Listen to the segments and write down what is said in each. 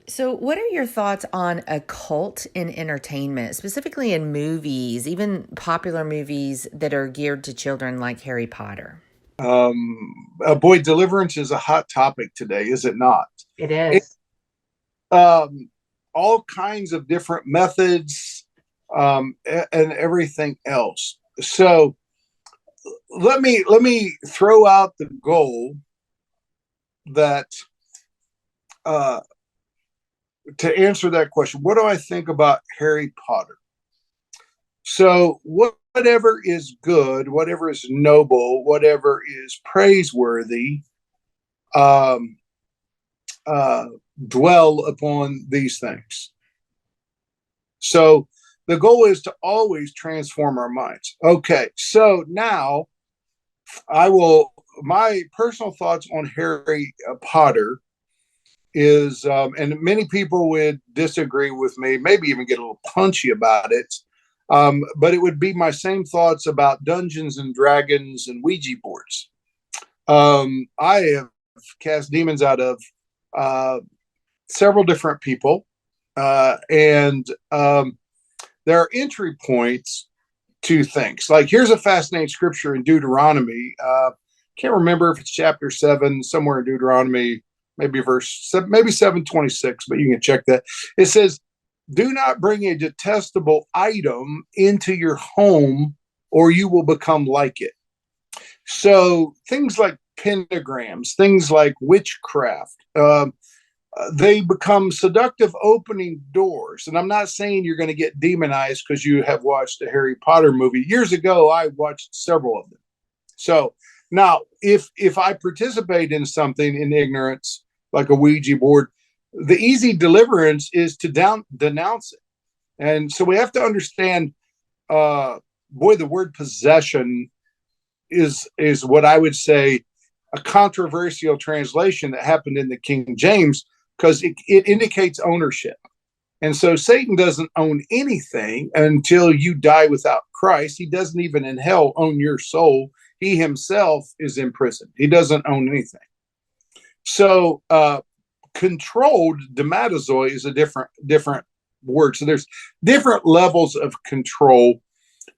So, what are your thoughts on occult in entertainment, specifically in movies, even popular movies that are geared to children like Harry Potter? Boy, deliverance is a hot topic today, is it not? It It, is. um, all kinds of different methods and everything else. So let me throw out the goal that uh, to answer that question. What do I think about Harry Potter? So whatever is good, whatever is noble, whatever is praiseworthy, um, uh, dwell upon these things. So the goal is to always transform our minds. Okay, so now I will. My personal thoughts on Harry Potter is, and many people would disagree with me, maybe even get a little punchy about it. But it would be my same thoughts about Dungeons and Dragons and Ouija boards. I have cast demons out of uh, several different people, and there are entry points to things. Like here's a fascinating scripture in Deuteronomy. Can't remember if it's chapter 7, somewhere in Deuteronomy, maybe maybe 7:26, but you can check that. It says, "Do not bring a detestable item into your home, or you will become like it." So things like pentagrams, things like witchcraft, they become seductive opening doors. And I'm not saying you're going to get demonized because you have watched a Harry Potter movie. Years ago, I watched several of them. So now, if I participate in something in ignorance, like a Ouija board, the easy deliverance is to denounce it. And so we have to understand, boy, the word possession is what I would say a controversial translation that happened in the King James because it indicates ownership. And so Satan doesn't own anything until you die without Christ. He doesn't even in hell own your soul. He himself is in prison. He doesn't own anything. So controlled dematozoi is a different word. So there's different levels of control.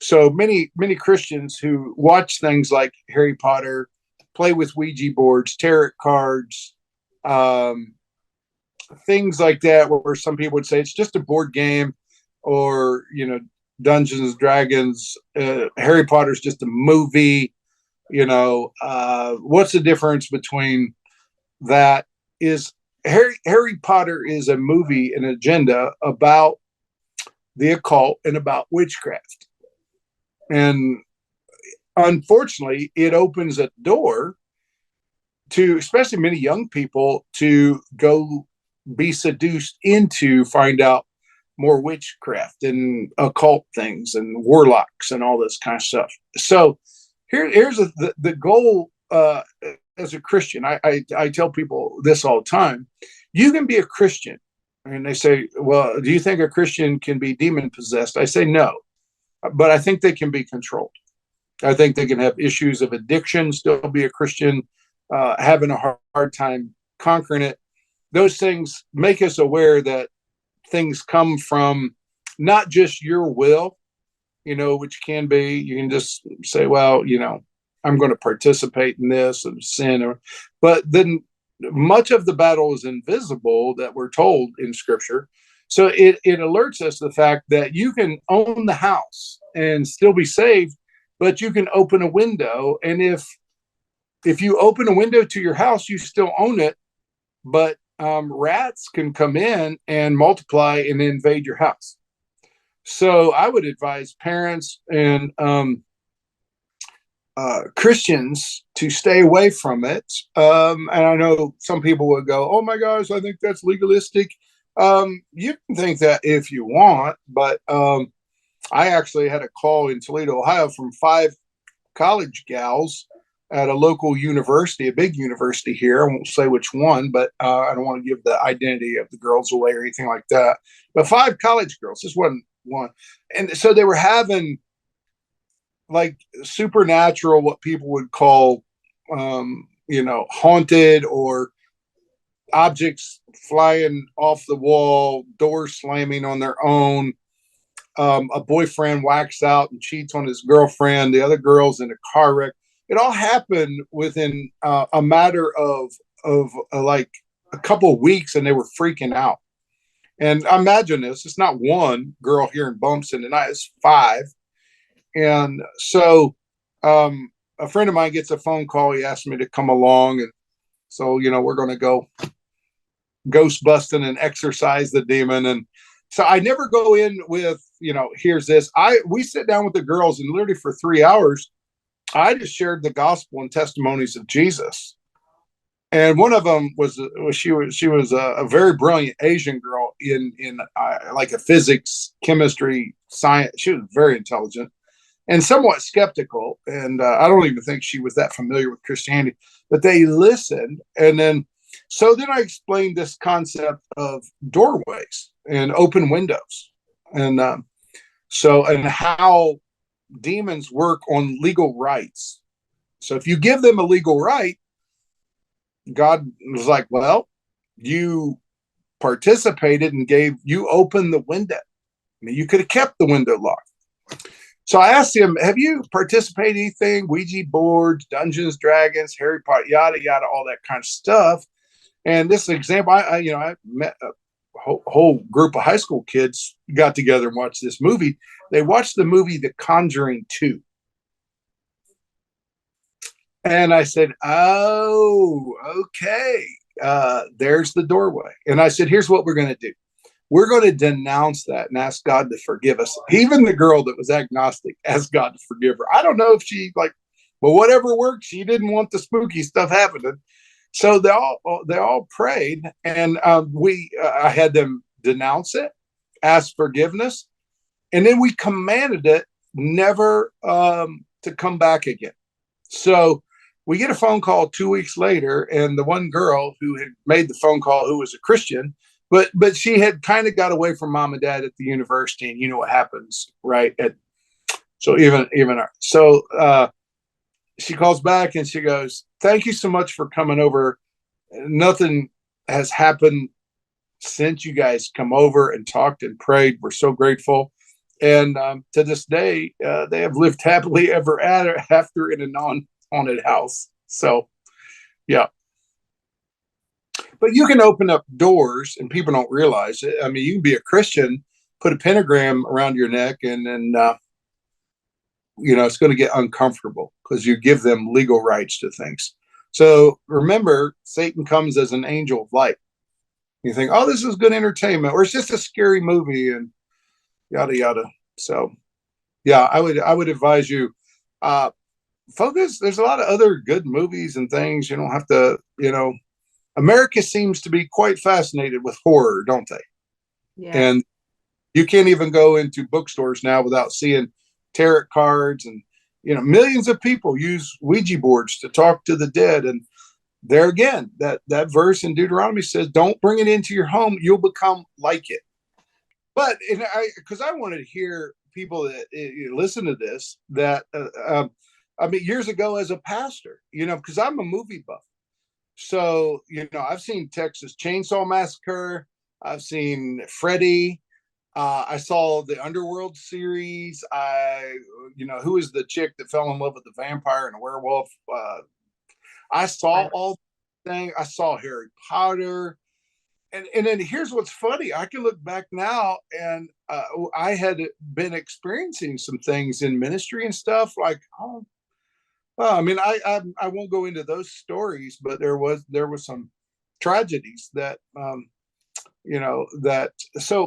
So many Christians who watch things like Harry Potter, play with Ouija boards, tarot cards, um, things like that, where some people would say it's just a board game, or Dungeons and Dragons, Harry Potter's just a movie. What's the difference between that? Is Harry Potter is a movie, an agenda about the occult and about witchcraft, and unfortunately, it opens a door to especially many young people to go be seduced into find out more witchcraft and occult things and warlocks and all this kind of stuff. So here's the goal. As a Christian, I tell people this all the time. You can be a Christian, and they say, "Well, do you think a Christian can be demon possessed?" I say no, but I think they can be controlled. I think they can have issues of addiction, still be a Christian, having a hard time conquering it. Those things make us aware that things come from not just your will, which can be, you can just say, well, I'm going to participate in this and sin, but then much of the battle is invisible that we're told in scripture. So it alerts us to the fact that you can own the house and still be saved, but you can open a window. And if you open a window to your house, you still own it, but rats can come in and multiply and invade your house. So I would advise parents and Christians to stay away from it. And I know some people would go, "Oh my gosh, I think that's legalistic." You can think that if you want, but I actually had a call in Toledo, Ohio, from 5 college gals at a local university, a big university here. I won't say which one, but I don't want to give the identity of the girls away or anything like that. But 5 college girls, this wasn't one. And so they were having like supernatural, what people would call, haunted or objects flying off the wall, doors slamming on their own. A boyfriend whacks out and cheats on his girlfriend. The other girl's in a car wreck. It all happened within a matter of like a couple of weeks, and they were freaking out. And imagine this: it's not one girl hearing bumps in the night; it's five. And so, a friend of mine gets a phone call. He asked me to come along, and so we're going to go ghost busting and exorcise the demon. And so I never go in with, here's this. We sit down with the girls, and literally for 3 hours, I just shared the gospel and testimonies of Jesus. And one of them was she was a very brilliant Asian girl in like a physics, chemistry, science. She was very intelligent and somewhat skeptical. And I don't even think she was that familiar with Christianity, but they listened. And then I explained this concept of doorways and open windows. And and how demons work on legal rights. So if you give them a legal right, God was like, well, you participated and you opened the window. I mean, you could have kept the window locked. So I asked him, have you participated in anything? Ouija boards, Dungeons, Dragons, Harry Potter, yada, yada, all that kind of stuff. And this example, I met a whole group of high school kids got together and watched this movie. They watched the movie The Conjuring 2. And I said, oh, okay. There's the doorway. And I said, here's what we're going to do. We're going to denounce that and ask God to forgive us. Even the girl that was agnostic asked God to forgive her. I don't know if she whatever worked. She didn't want the spooky stuff happening. So they all prayed, and I had them denounce it, ask forgiveness, and then we commanded it never to come back again. So we get a phone call 2 weeks later, and the one girl who had made the phone call, who was a Christian, but she had kind of got away from mom and dad at the university, and you know what happens, right? So she calls back and she goes, "Thank you so much for coming over. Nothing has happened since you guys come over and talked and prayed. We're so grateful." And to this day, they have lived happily ever after in a non-haunted house. So, yeah. But you can open up doors, and people don't realize it. I mean, you can be a Christian, put a pentagram around your neck, and then it's going to get uncomfortable because you give them legal rights to things. So remember, Satan comes as an angel of light. You think, oh, this is good entertainment, or it's just a scary movie, and yada yada. So, yeah, I would advise you focus. There's a lot of other good movies and things. You don't have to, America seems to be quite fascinated with horror, don't they? Yeah. And you can't even go into bookstores now without seeing tarot cards, and millions of people use Ouija boards to talk to the dead. And there again, that verse in Deuteronomy says, don't bring it into your home, you'll become like it. But because I wanted to hear people that listen to this, that I mean, years ago as a pastor, because I'm a movie buff. So, I've seen Texas Chainsaw Massacre. I've seen Freddy. I saw the Underworld series. Who is the chick that fell in love with the vampire and a werewolf? I saw all things. I saw Harry Potter. And then here's what's funny. I can look back now, and I had been experiencing some things in ministry and stuff like, oh, well, I mean, I won't go into those stories, but there was some tragedies that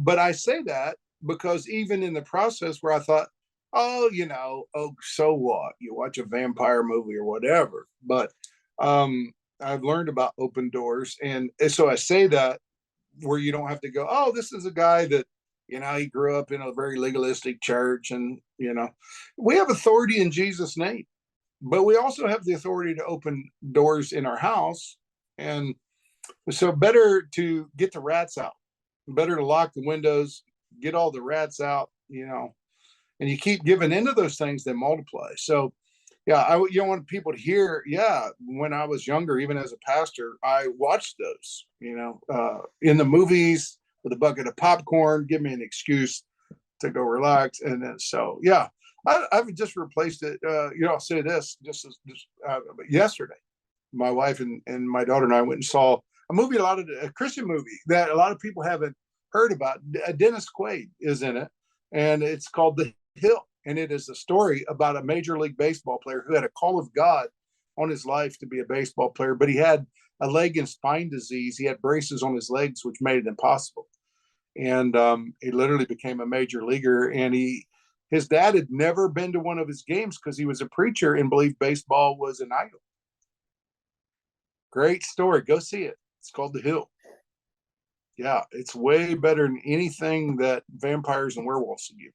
but I say that because even in the process where I thought, oh, so what? You watch a vampire movie or whatever. But I've learned about open doors, and so I say that where you don't have to go, oh, this is a guy that he grew up in a very legalistic church, and we have authority in Jesus' name. But we also have the authority to open doors in our house. And so better to get the rats out, better to lock the windows, get all the rats out, and you keep giving into those things, they multiply. So Yeah, you don't want people to hear. Yeah, when I was younger, even as a pastor, I watched those. In the movies with a bucket of popcorn, give me an excuse to go relax, and then so yeah, I've just replaced it. I'll say this just yesterday, my wife and my daughter and I went and saw a movie, a Christian movie that a lot of people haven't heard about. Dennis Quaid is in it, and it's called The Hill. And it is a story about a Major League Baseball player who had a call of God on his life to be a baseball player, but he had a leg and spine disease. He had braces on his legs, which made it impossible. And he literally became a major leaguer. And his dad had never been to one of his games because he was a preacher and believed baseball was an idol. Great story. Go see it. It's called The Hill. Yeah, it's way better than anything that vampires and werewolves will give you.